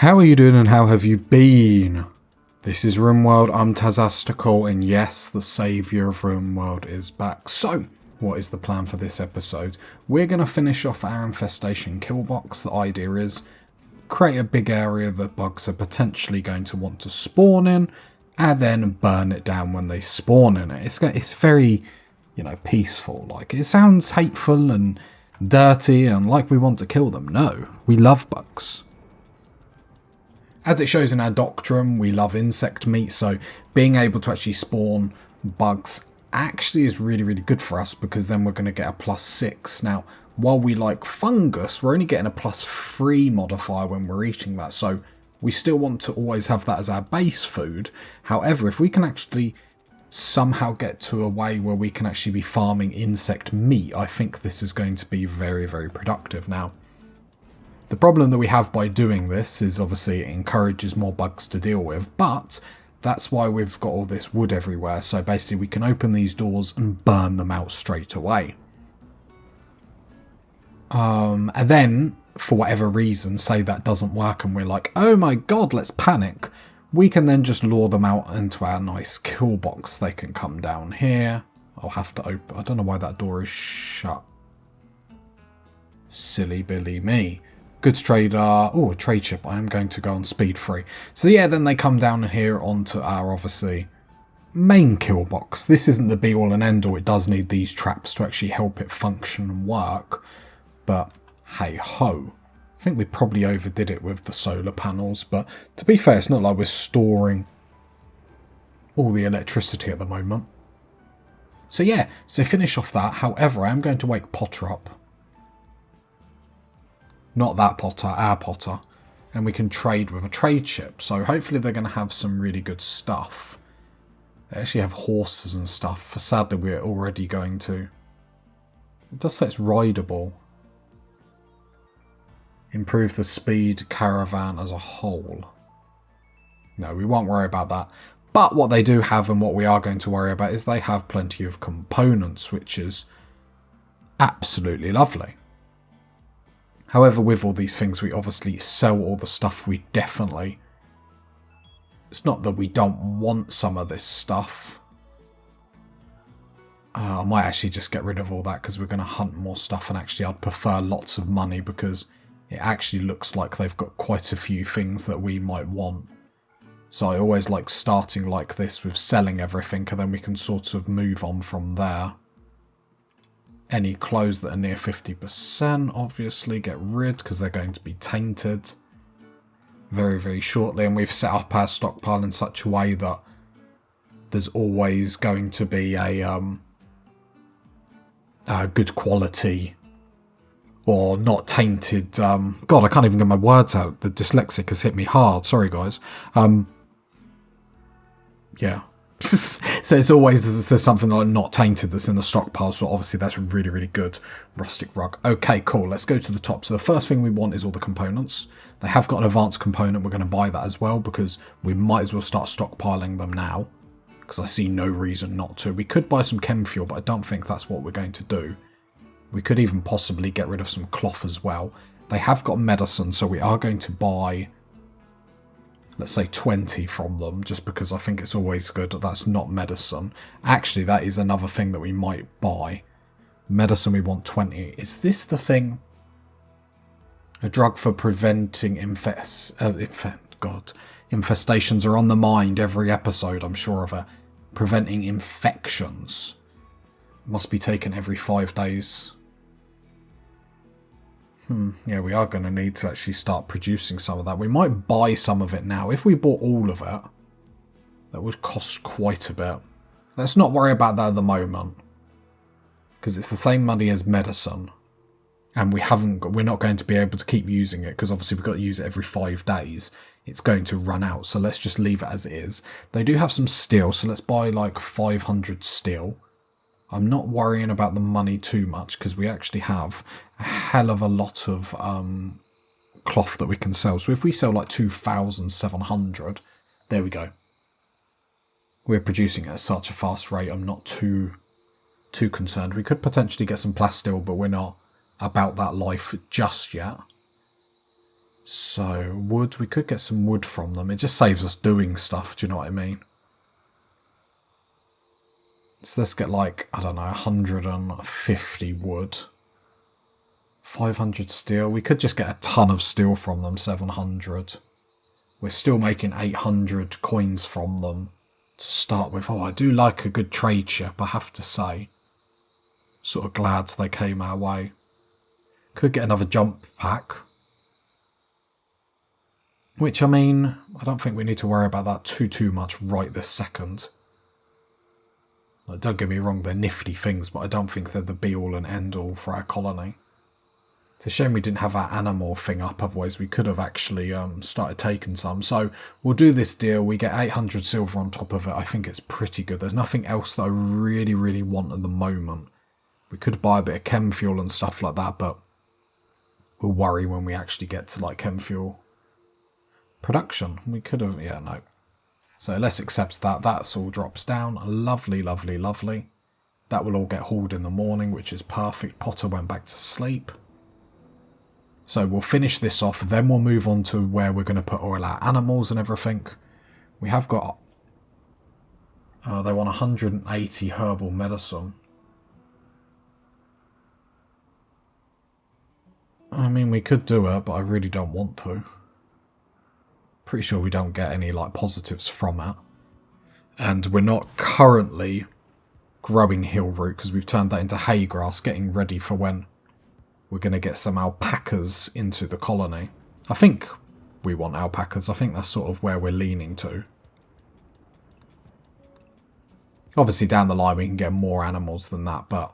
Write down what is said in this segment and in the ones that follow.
How are you doing and how have you been? This is Rimworld, I'm Tazastical, and yes, the saviour of Rimworld is back. So, what is the plan for this episode? We're going to finish off our Infestation Killbox. The idea is create a big area that bugs are potentially going to want to spawn in, and then burn it down when they spawn in it. It's very, peaceful. Like, it sounds hateful and dirty and like we want to kill them. No, we love bugs. As it shows in our doctrine, we love insect meat, so being able to actually spawn bugs actually is really, really good for us because then we're going to get a +6. Now, while we like fungus, we're only getting a +3 modifier when we're eating that, so we still want to always have that as our base food. However, if we can actually somehow get to a way where we can actually be farming insect meat, I think this is going to be very, very productive. Now, the problem that we have by doing this is obviously it encourages more bugs to deal with, but that's why we've got all this wood everywhere. So basically we can open these doors and burn them out straight away. And then, for whatever reason, say that doesn't work and we're like, oh my god, let's panic. We can then just lure them out into our nice kill box. They can come down here. I'll have to open, I don't know why that door is shut. Silly Billy me. Goods trader, oh, a trade ship. I am going to go on speed 3. So yeah, then they come down here onto our, obviously, main kill box. This isn't the be all and end all. It does need these traps to actually help it function and work. But hey ho. I think we probably overdid it with the solar panels. But to be fair, it's not like we're storing all the electricity at the moment. So yeah, so finish off that. However, I am going to wake Potter up. Not that Potter, our Potter. And we can trade with a trade ship. So hopefully they're going to have some really good stuff. They actually have horses and stuff. Sadly, we're already going to... It does say it's rideable. Improve the speed caravan as a whole. No, we won't worry about that. But what they do have and what we are going to worry about is they have plenty of components, which is absolutely lovely. However, with all these things, we obviously sell all the stuff we definitely... It's not that we don't want some of this stuff. I might actually just get rid of all that because we're going to hunt more stuff, and actually I'd prefer lots of money because it actually looks like they've got quite a few things that we might want. So I always like starting like this with selling everything, and then we can sort of move on from there. Any clothes that are near 50%, obviously, get rid because they're going to be tainted very, very shortly. And we've set up our stockpile in such a way that there's always going to be a good quality or not tainted. God, I can't even get my words out. The dyslexic has hit me hard. Sorry, guys. Yeah. So it's always, there's something like not tainted that's in the stockpile, so obviously that's really, really good. Rustic rug. Okay, cool, let's go to the top. So the first thing we want is all the components. They have got an advanced component, we're going to buy that as well, because we might as well start stockpiling them now, because I see no reason not to. We could buy some chem fuel, but I don't think that's what we're going to do. We could even possibly get rid of some cloth as well. They have got medicine, so we are going to buy... let's say 20 from them, just because I think it's always good. That's not medicine. Actually, that is another thing that we might buy. Medicine, we want 20. Is this the thing? A drug for preventing infestations are on the mind every episode, I'm sure of it. Preventing infections. Must be taken every 5 days. Yeah, we are going to need to actually start producing some of that. We might buy some of it now. If we bought all of it, that would cost quite a bit. Let's not worry about that at the moment, because it's the same money as medicine, and we're not going to be able to keep using it, because obviously we've got to use it every 5 days. It's going to run out, so let's just leave it as it is. They do have some steel, so let's buy like 500 steel. I'm not worrying about the money too much because we actually have a hell of a lot of cloth that we can sell. So if we sell like 2,700, there we go. We're producing at such a fast rate, I'm not too concerned. We could potentially get some plasteel, but we're not about that life just yet. So, wood, we could get some wood from them. It just saves us doing stuff, do you know what I mean? So let's get like, I don't know, 150 wood. 500 steel. We could just get a ton of steel from them, 700. We're still making 800 coins from them to start with. Oh, I do like a good trade ship, I have to say. Sort of glad they came our way. Could get another jump pack. Which, I mean, I don't think we need to worry about that too much right this second. Like, don't get me wrong, they're nifty things, but I don't think they're the be-all and end-all for our colony. It's a shame we didn't have our animal thing up, otherwise we could have actually started taking some. So we'll do this deal, we get 800 silver on top of it. I think it's pretty good. There's nothing else that I really want at the moment. We could buy a bit of chem fuel and stuff like that, but we'll worry when we actually get to like chem fuel production. We could have, yeah, no. So let's accept that. That's all drops down. Lovely. That will all get hauled in the morning, which is perfect. Potter went back to sleep. So we'll finish this off, then we'll move on to where we're going to put all our animals and everything. We have got... they want 180 herbal medicine. I mean, we could do it, but I really don't want to. Pretty sure we don't get any like positives from it. And we're not currently growing hill root because we've turned that into hay grass, getting ready for when we're going to get some alpacas into the colony. I think we want alpacas. I think that's sort of where we're leaning to. Obviously down the line we can get more animals than that, but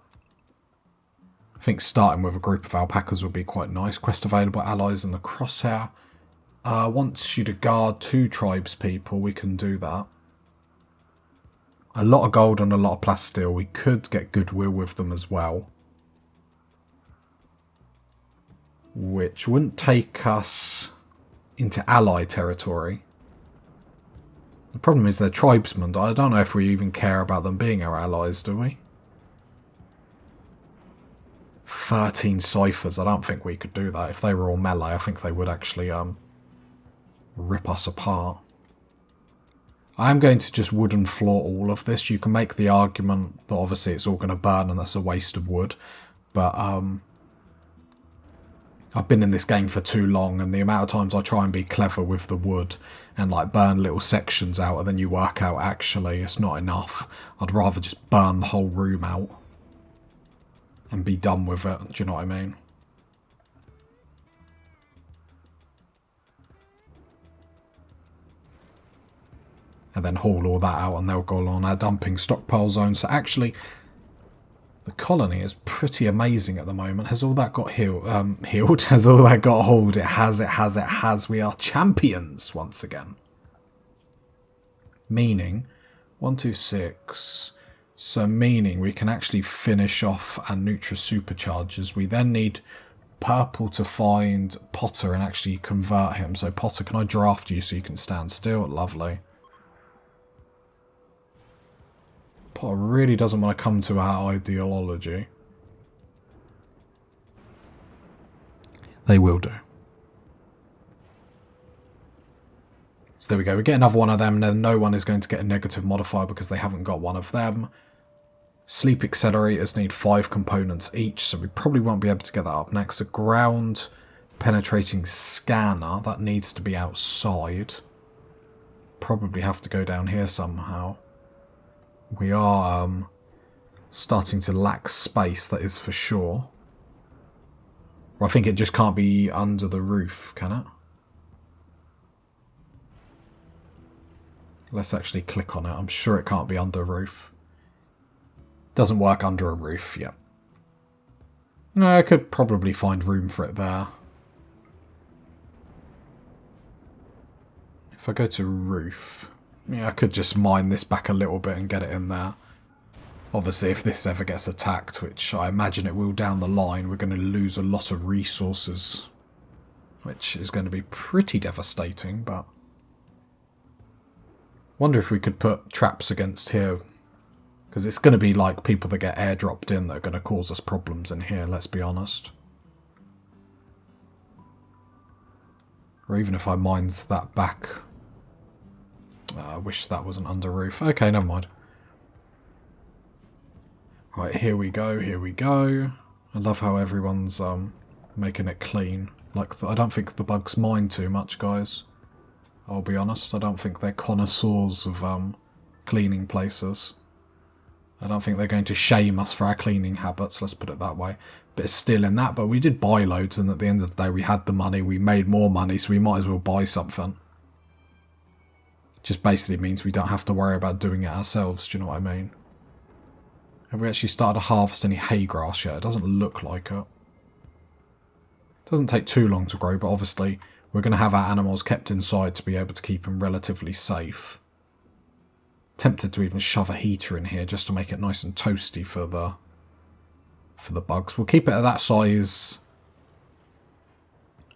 I think starting with a group of alpacas would be quite nice. Quest available allies in the crosshair. Wants you to guard 2 tribes people. We can do that. A lot of gold and a lot of plasteel. We could get goodwill with them as well. Which wouldn't take us into ally territory. The problem is they're tribesmen. I don't know if we even care about them being our allies, do we? 13 ciphers. I don't think we could do that. If they were all melee, I think they would actually rip us apart. I am going to just wooden floor all of this. You can make the argument that obviously it's all going to burn and that's a waste of wood. But I've been in this game for too long, and the amount of times I try and be clever with the wood and like burn little sections out, and then you work out actually it's not enough. I'd rather just burn the whole room out and be done with it. Do you know what I mean? And then haul all that out and they'll go on our dumping stockpile zone. So actually, the colony is pretty amazing at the moment. Has all that got healed? Has all that got hauled? It has. We are champions once again. Meaning, 1, 2, 6. So meaning we can actually finish off our Nutra superchargers. We then need purple to find Potter and actually convert him. So Potter, can I draft you so you can stand still? Lovely. Potter really doesn't want to come to our ideology. They will do. So there we go. We get another one of them, and then no one is going to get a negative modifier because they haven't got one of them. Sleep accelerators need 5 components each, so we probably won't be able to get that up next. A ground penetrating scanner, that needs to be outside. Probably have to go down here somehow. We are starting to lack space, that is for sure. Or I think it just can't be under the roof, can it? Let's actually click on it. I'm sure it can't be under a roof. Doesn't work under a roof, yeah. No, I could probably find room for it there. If I go to roof... yeah, I could just mine this back a little bit and get it in there. Obviously, if this ever gets attacked, which I imagine it will down the line, we're going to lose a lot of resources. Which is going to be pretty devastating, but... wonder if we could put traps against here. Because it's going to be like people that get airdropped in that are going to cause us problems in here, let's be honest. Or even if I mined that back. I wish that wasn't under roof. Okay, never mind. Right, here we go, here we go. I love how everyone's making it clean. Like, I don't think the bugs mind too much, guys. I'll be honest, I don't think they're connoisseurs of cleaning places. I don't think they're going to shame us for our cleaning habits, let's put it that way. Bit of still in that, but we did buy loads, and at the end of the day we had the money, we made more money, so we might as well buy something. Just basically means we don't have to worry about doing it ourselves, do you know what I mean? Have we actually started to harvest any hay grass yet? It doesn't look like it. It doesn't take too long to grow, but obviously we're going to have our animals kept inside to be able to keep them relatively safe. Tempted to even shove a heater in here just to make it nice and toasty for the bugs. We'll keep it at that size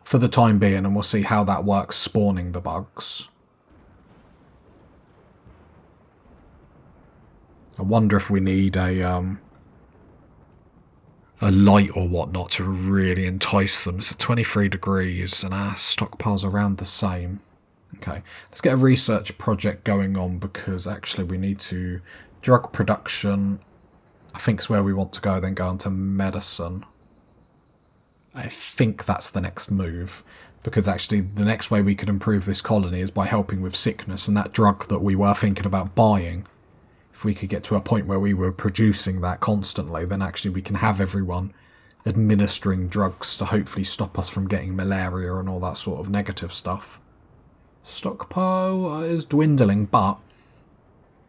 for the time being, and we'll see how that works spawning the bugs. I wonder if we need a light or whatnot to really entice them. It's at 23 degrees and our stockpile's around the same. Okay, let's get a research project going on because actually we need to... Drug production, I think is where we want to go, then go on to medicine. I think that's the next move, because actually the next way we could improve this colony is by helping with sickness, and that drug that we were thinking about buying, if we could get to a point where we were producing that constantly, then actually we can have everyone administering drugs to hopefully stop us from getting malaria and all that sort of negative stuff. Stockpile is dwindling, but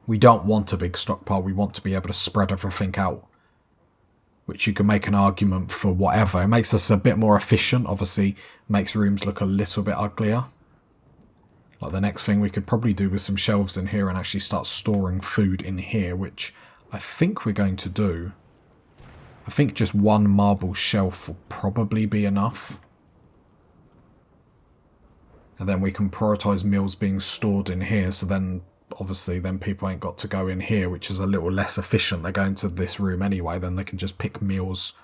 we don't want a big stockpile. We want to be able to spread everything out, which you can make an argument for whatever. It makes us a bit more efficient, obviously makes rooms look a little bit uglier. Like the next thing we could probably do with some shelves in here and actually start storing food in here, which I think we're going to do. I think just one marble shelf will probably be enough. And then we can prioritise meals being stored in here, so then obviously then people ain't got to go in here, which is a little less efficient. They're going to this room anyway, then they can just pick meals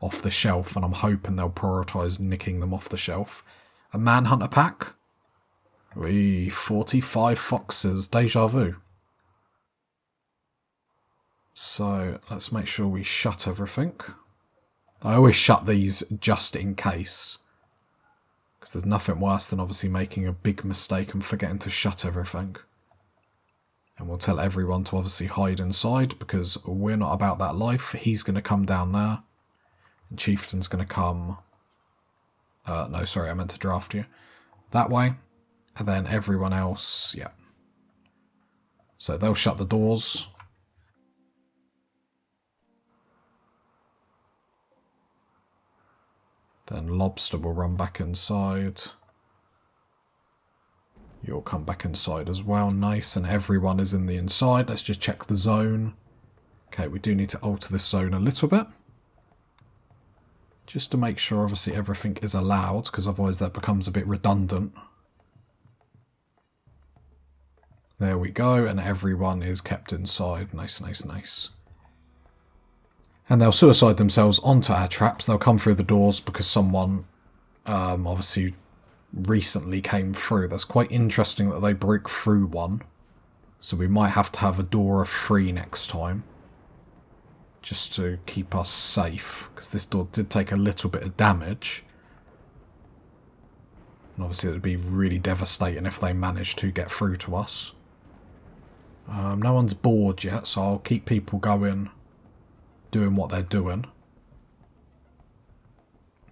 off the shelf, and I'm hoping they'll prioritise nicking them off the shelf. A manhunter pack? 45 foxes, deja vu. So let's make sure we shut everything. I always shut these just in case, because there's nothing worse than obviously making a big mistake and forgetting to shut everything. And we'll tell everyone to obviously hide inside, because we're not about that life. He's going to come down there, and Chieftain's going to come... no, sorry, I meant to draft you. That way. And then everyone else, yeah. So they'll shut the doors. Then Lobster will run back inside. You'll come back inside as well. Nice, and everyone is in the inside. Let's just check the zone. Okay, we do need to alter this zone a little bit. Just to make sure, obviously, everything is allowed, because otherwise that becomes a bit redundant. There we go, and everyone is kept inside. Nice, nice, nice. And they'll suicide themselves onto our traps. They'll come through the doors because someone obviously recently came through. That's quite interesting that they broke through one. So we might have to have a door of 3 next time, just to keep us safe, because this door did take a little bit of damage. And obviously it would be really devastating if they managed to get through to us. No one's bored yet, so I'll keep people going, doing what they're doing.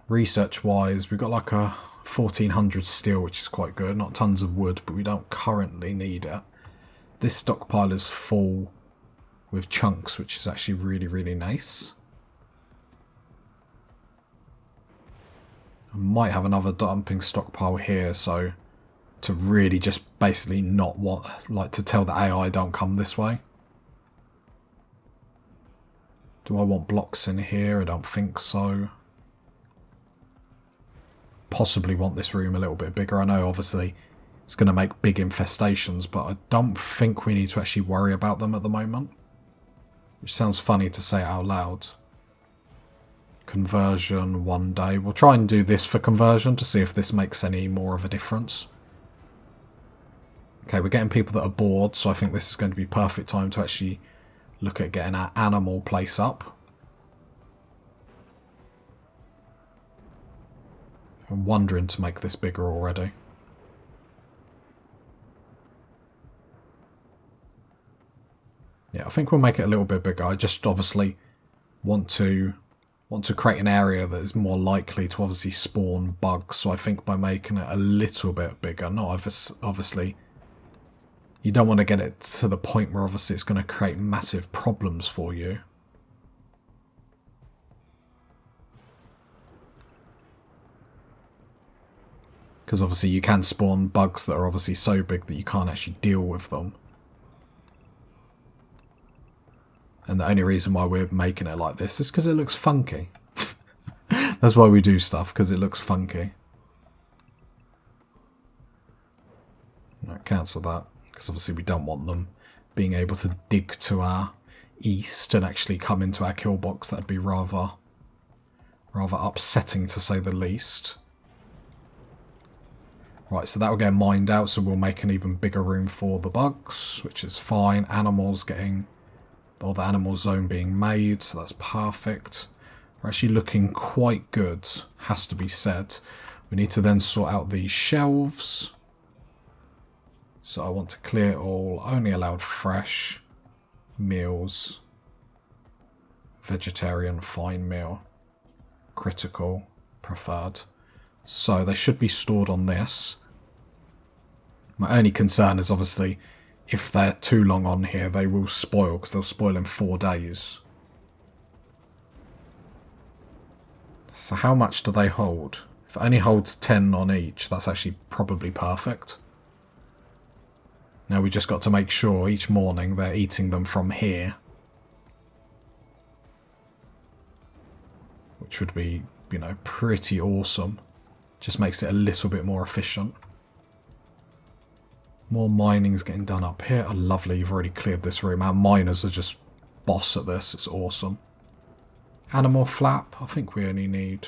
Research-wise, we've got like a 1400 steel, which is quite good. Not tons of wood, but we don't currently need it. This stockpile is full with chunks, which is actually really, really nice. I might have another dumping stockpile here, so to really just basically not want, like, to tell the AI don't come this way. Do I want blocks in here? I don't think so. Possibly want this room a little bit bigger. I know obviously it's going to make big infestations, but I don't think we need to actually worry about them at the moment. Which sounds funny to say out loud. Conversion 1 day. We'll try and do this for conversion to see if this makes any more of a difference. Okay, we're getting people that are bored, so I think this is going to be perfect time to actually look at getting our animal place up. I'm wondering to make this bigger already. Yeah, I think we'll make it a little bit bigger. I just obviously want to create an area that is more likely to obviously spawn bugs. So I think by making it a little bit bigger, not obviously, you don't want to get it to the point where obviously it's going to create massive problems for you. Because obviously you can spawn bugs that are obviously so big that you can't actually deal with them. And the only reason why we're making it like this is because it looks funky. That's why we do stuff, because it looks funky. Right, cancel that, because obviously we don't want them being able to dig to our east and actually come into our kill box. That'd be rather upsetting, to say the least. Right, so that will get mined out, so we'll make an even bigger room for the bugs, which is fine. Animals getting... or the animal zone being made, so that's perfect. We're actually looking quite good, has to be said. We need to then sort out these shelves. So I want to clear all, only allowed fresh meals, vegetarian, fine meal, critical, preferred. So they should be stored on this. My only concern is obviously if they're too long on here, they will spoil, because they'll spoil in 4 days. So how much do they hold? If it only holds 10 on each, that's actually probably perfect. Now we just got to make sure each morning they're eating them from here. Which would be, you know, pretty awesome. Just makes it a little bit more efficient. More mining's getting done up here. Oh, lovely, you've already cleared this room. Our miners are just boss at this. It's awesome. Animal flap. I think we only need...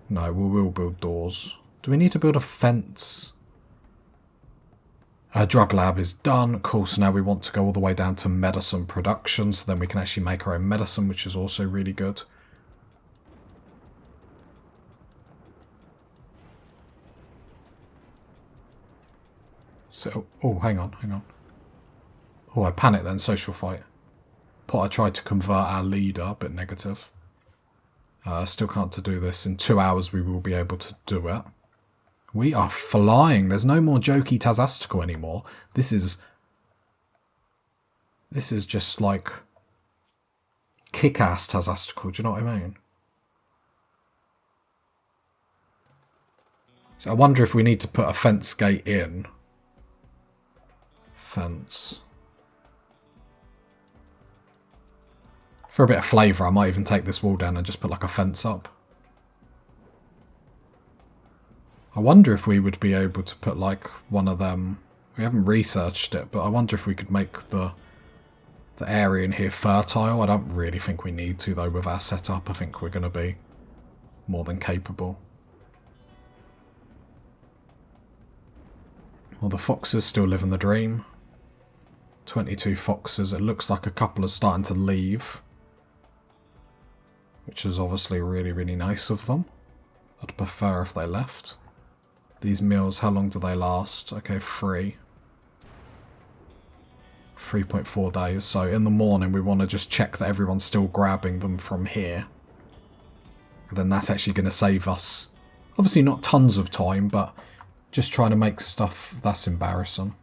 No, we will build doors. Do we need to build a fence? Our drug lab is done. Cool, so now we want to go all the way down to medicine production, so then we can actually make our own medicine, which is also really good. So, oh, hang on. Oh, I panicked then, social fight. But I tried to convert our leader, but negative. Still can't do this. In 2 hours we will be able to do it. We are flying. There's no more jokey Tazastical anymore. This is just like kick-ass Tazastical, do you know what I mean? So I wonder if we need to put a fence gate in. Fence. For a bit of flavour, I might even take this wall down and just put like a fence up. I wonder if we would be able to put like one of them. We haven't researched it, but I wonder if we could make the area in here fertile. I don't really think we need to though with our setup. I think we're going to be more than capable. Well, the foxes still living the dream. 22 foxes. It looks like a couple are starting to leave. Which is obviously really, really nice of them. I'd prefer if they left. These meals, how long do they last? Okay, 3.4 days. So in the morning we want to just check that everyone's still grabbing them from here. And then that's actually going to save us, obviously not tons of time, but just trying to make stuff. That's embarrassing.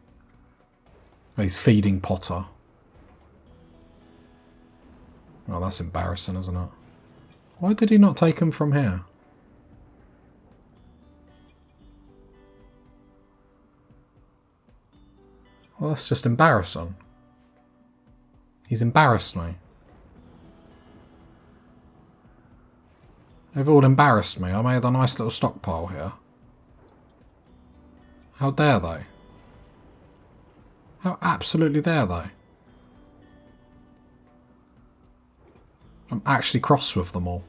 He's feeding Potter. Oh, that's embarrassing, isn't it? Why did he not take him from here? Well, that's just embarrassing. He's embarrassed me. They've all embarrassed me. I made a nice little stockpile here. How dare they? How absolutely dare they? I'm actually cross with them all.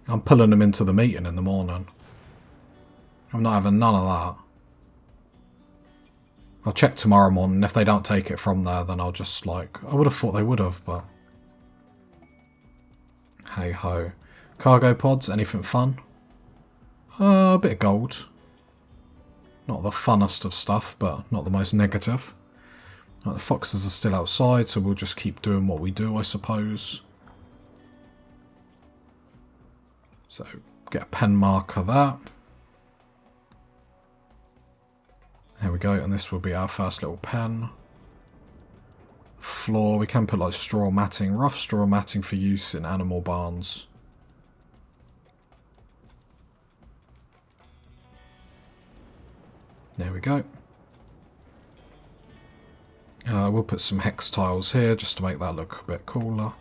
I'm pulling them into the meeting in the morning. I'm not having none of that. I'll check tomorrow morning. If they don't take it from there, then I'll just like... I would have thought they would have, but... Hey ho. Cargo pods, anything fun? A bit of gold. Not the funnest of stuff, but not the most negative. Right, the foxes are still outside, so we'll just keep doing what we do, I suppose. So, get a pen marker there. There we go, and this will be our first little pen. Floor, we can put like straw matting, rough straw matting for use in animal barns. There we go. We'll put some hex tiles here just to make that look a bit cooler.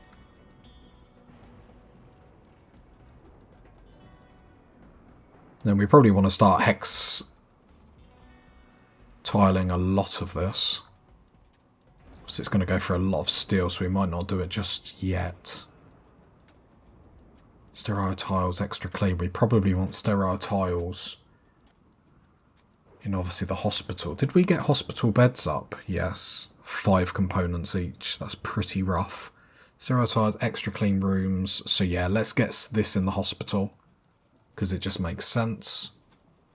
Then we probably want to start hex tiling a lot of this. So it's going to go for a lot of steel, so we might not do it just yet. Sterile tiles, extra clean. We probably want sterile tiles in obviously the hospital. Did we get hospital beds up? Yes. 5 components each. That's pretty rough. Sterile tiles, extra clean rooms. So yeah, let's get this in the hospital because it just makes sense.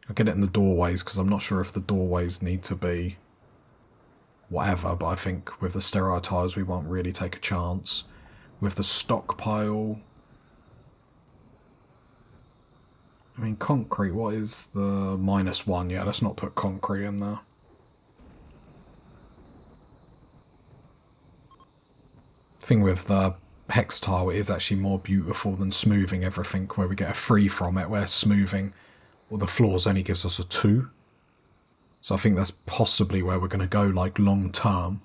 I'll get it in the doorways because I'm not sure if the doorways need to be whatever, but I think with the sterile tiles we won't really take a chance. With the stockpile, I mean concrete, what is the -1? Yeah, let's not put concrete in there. Thing with the hex tile, it is actually more beautiful than smoothing everything, where we get a 3 from it, where smoothing or the floors only gives us a 2. So I think that's possibly where we're going to go, like, long term.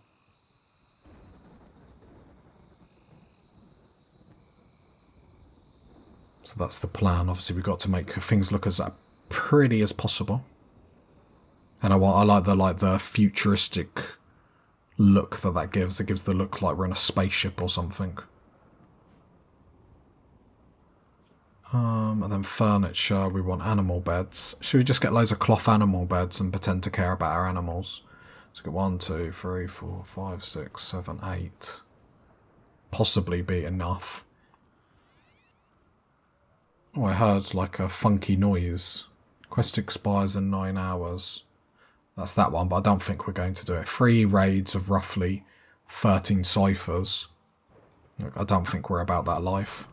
So that's the plan. Obviously, we've got to make things look as pretty as possible. And I like the futuristic look that gives. It gives the look like we're in a spaceship or something. And then furniture, we want animal beds. Should we just get loads of cloth animal beds and pretend to care about our animals? Let's get 1, 2, 3, 4, 5, 6, 7, 8. Possibly be enough. Oh, I heard like a funky noise. Quest expires in 9 hours. That's that one, but I don't think we're going to do it. 3 raids of roughly 13 ciphers. Look, I don't think we're about that life.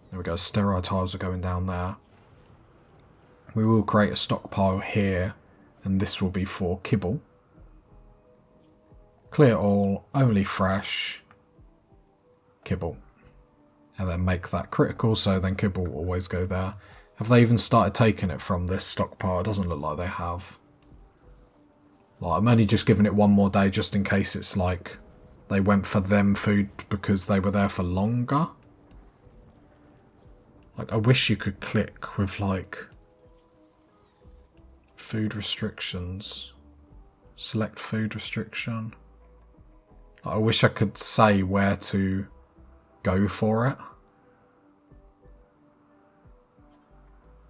There we go, sterile tiles are going down there. We will create a stockpile here, and this will be for kibble. Clear all, only fresh, kibble. And then make that critical, so then kibble will always go there. Have they even started taking it from this stockpile? It doesn't look like they have. Like, I'm only just giving it one more day just in case it's like they went for them food because they were there for longer. Like, I wish you could click with, like, food restrictions. Select food restriction. Like, I wish I could say where to go for it.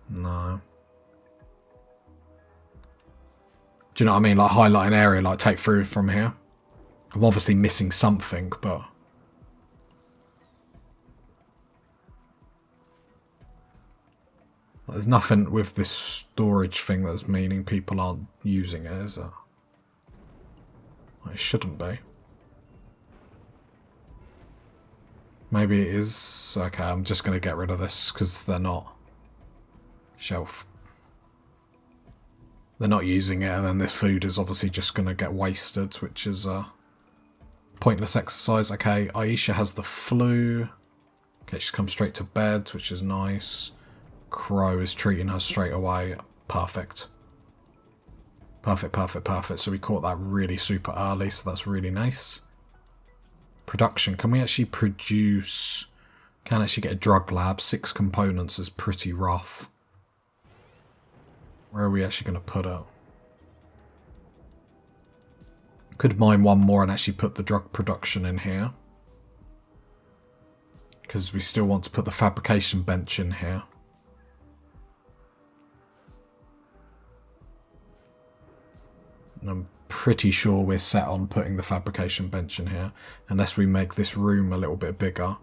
No. Do you know what I mean? Like, highlight an area, like, take food from here. I'm obviously missing something, but... There's nothing with this storage thing that's meaning people aren't using it, is it? Well, it shouldn't be. Maybe it is. Okay, I'm just going to get rid of this because they're not. Shelf. They're not using it, and then this food is obviously just going to get wasted, which is a pointless exercise. Okay, Aisha has the flu. Okay, she's come straight to bed, which is nice. Crow is treating her straight away. Perfect. Perfect, perfect, perfect. So we caught that really super early, so that's really nice. Production. Can we actually produce... Can actually get a drug lab. 6 components is pretty rough. Where are we actually going to put it? Could mine one more and actually put the drug production in here. because we still want to put the fabrication bench in here. And I'm pretty sure we're set on putting the fabrication bench in here, unless we make this room a little bit bigger.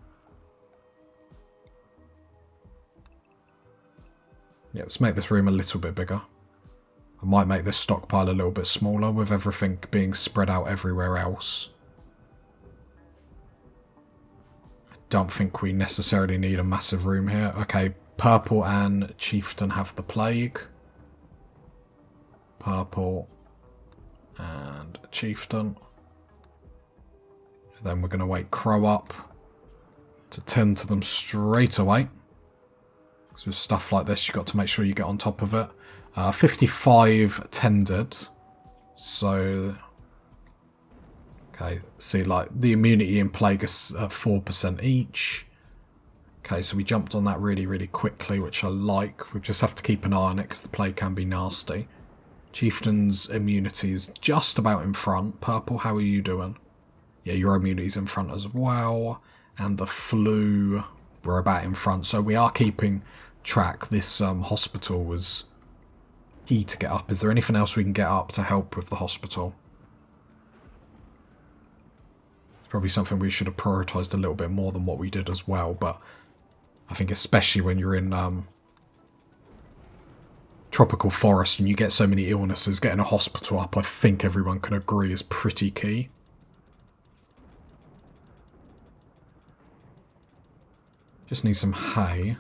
Yeah, let's make this room a little bit bigger. I might make this stockpile a little bit smaller with everything being spread out everywhere else. I don't think we necessarily need a massive room here. Okay, Purple and Chieftain have the plague. Purple and Chieftain. And then we're going to wake Crow up to tend to them straight away. Because with stuff like this, you've got to make sure you get on top of it. 55 tended. So, okay, see, like, the immunity and plague is 4% each. Okay, so we jumped on that really, really quickly, which I like. We just have to keep an eye on it, because the plague can be nasty. Chieftain's immunity is just about in front. Purple, how are you doing? Yeah, your immunity's in front as well. And the flu, we're about in front. So we are keeping track. This hospital was key to get up. Is there anything else we can get up to help with the hospital? It's probably something we should have prioritised a little bit more than what we did as well. But I think especially when you're in tropical forest and you get so many illnesses, getting a hospital up, I think everyone can agree, is pretty key. Just need some hay.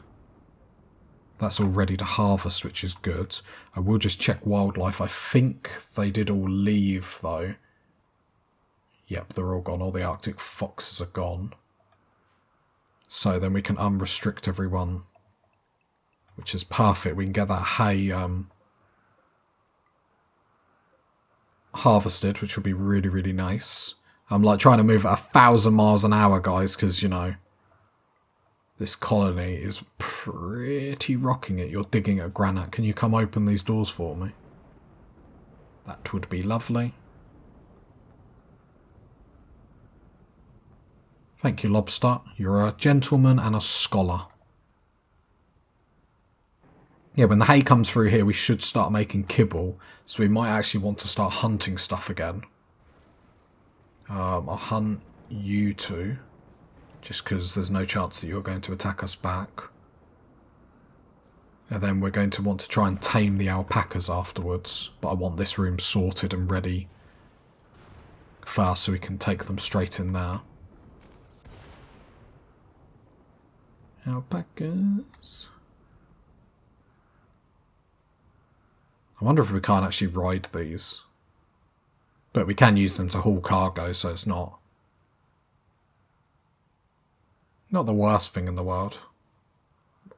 That's all ready to harvest, which is good. I will just check wildlife. I think they did all leave, though. Yep, they're all gone. All the Arctic foxes are gone. So then we can unrestrict everyone, which is perfect. We can get that hay harvested, which would be really, really nice. I'm like trying to move at 1,000 miles an hour, guys, because, you know, this colony is pretty rocking it. You're digging at granite. Can you come open these doors for me? That would be lovely. Thank you, Lobster. You're a gentleman and a scholar. Yeah, when the hay comes through here, we should start making kibble. So we might actually want to start hunting stuff again. I'll hunt you two, just because there's no chance that you're going to attack us back. And then we're going to want to try and tame the alpacas afterwards. But I want this room sorted and ready first so we can take them straight in there. Alpacas. I wonder if we can't actually ride these. But we can use them to haul cargo, so it's not the worst thing in the world.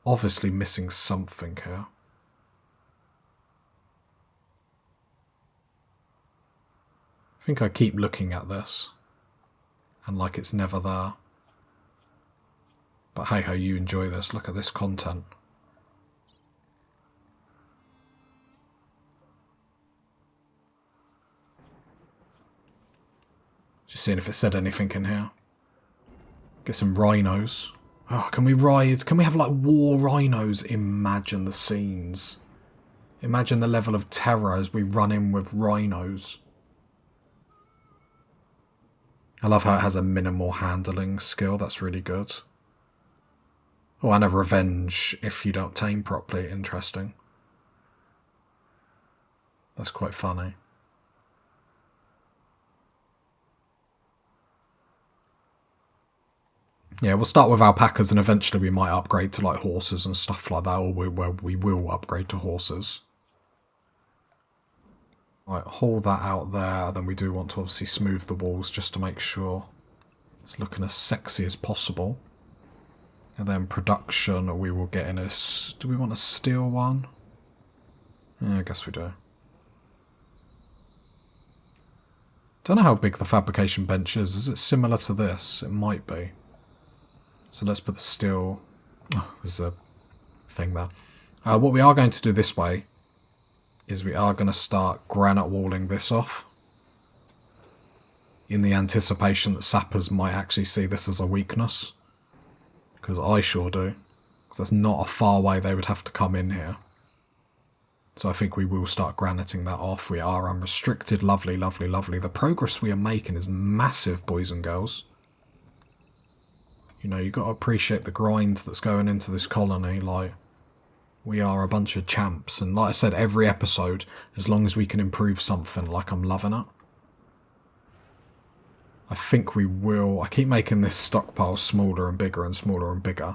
Obviously missing something here. I think I keep looking at this and like it's never there. But hey ho, you enjoy this. Look at this content. Just seeing if it said anything in here. Get some rhinos. Oh, can we ride? Can we have like war rhinos? Imagine the scenes. Imagine the level of terror as we run in with rhinos. I love how it has a minimal handling skill. That's really good. Oh, and a revenge if you don't tame properly. Interesting. That's quite funny. Yeah, we'll start with alpacas and eventually we might upgrade to like horses and stuff like that, or we will upgrade to horses. Right, haul that out there, then we do want to obviously smooth the walls just to make sure it's looking as sexy as possible. And then production, we will get in a... Do we want a steel one? Yeah, I guess we do. Don't know how big the fabrication bench is. Is it similar to this? It might be. So let's put the steel... Oh, there's a thing there. What we are going to do this way is we are going to start granite walling this off. In the anticipation that sappers might actually see this as a weakness. Because I sure do. Because that's not a far way they would have to come in here. So I think we will start graniting that off. We are unrestricted. Lovely, lovely, lovely. The progress we are making is massive, boys and girls. You know, you got to appreciate the grind that's going into this colony. Like, we are a bunch of champs. And like I said, every episode, as long as we can improve something, like, I'm loving it. I think we will. I keep making this stockpile smaller and bigger and smaller and bigger.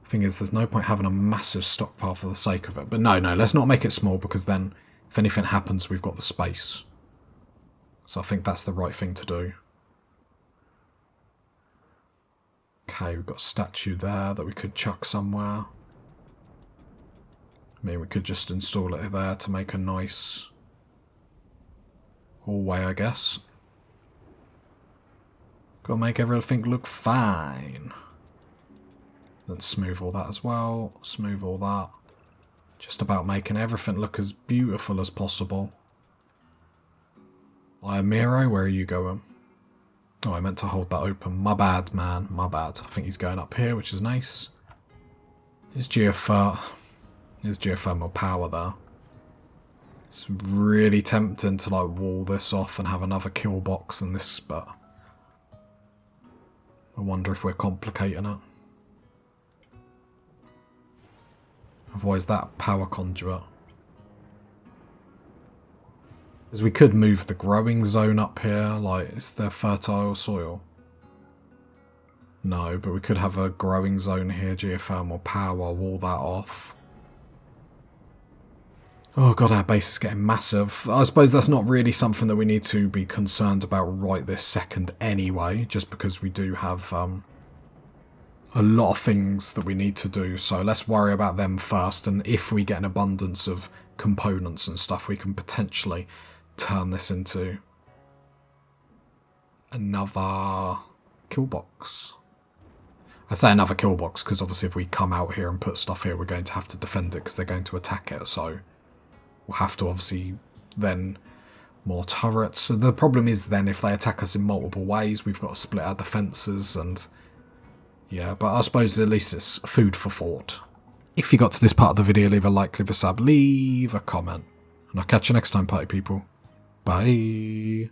Thing is, there's no point having a massive stockpile for the sake of it. But no, let's not make it small, because then if anything happens, we've got the space. So I think that's the right thing to do. Okay, we've got a statue there that we could chuck somewhere. I mean, we could just install it there to make a nice hallway, I guess. Gotta make everything look fine. Then smooth all that as well. Smooth all that. Just about making everything look as beautiful as possible. Miro, where are you going? Oh, I meant to hold that open. My bad, man. My bad. I think he's going up here, which is nice. Is geothermal power there. It's really tempting to like wall this off and have another kill box in this, but I wonder if we're complicating it. Otherwise that power conduit. Because we could move the growing zone up here, like, is there fertile soil? No, but we could have a growing zone here, geothermal power, wall that off. Oh god, our base is getting massive. I suppose that's not really something that we need to be concerned about right this second anyway, just because we do have a lot of things that we need to do, so let's worry about them first, and if we get an abundance of components and stuff, we can potentially turn this into another killbox. I say another killbox because obviously if we come out here and put stuff here, we're going to have to defend it because they're going to attack it, so we'll have to obviously then more turrets. So the problem is then if they attack us in multiple ways, we've got to split our defences, and yeah, but I suppose at least it's food for thought. If you got to this part of the video, leave a like, leave a sub, leave a comment, and I'll catch you next time, party people. Bye.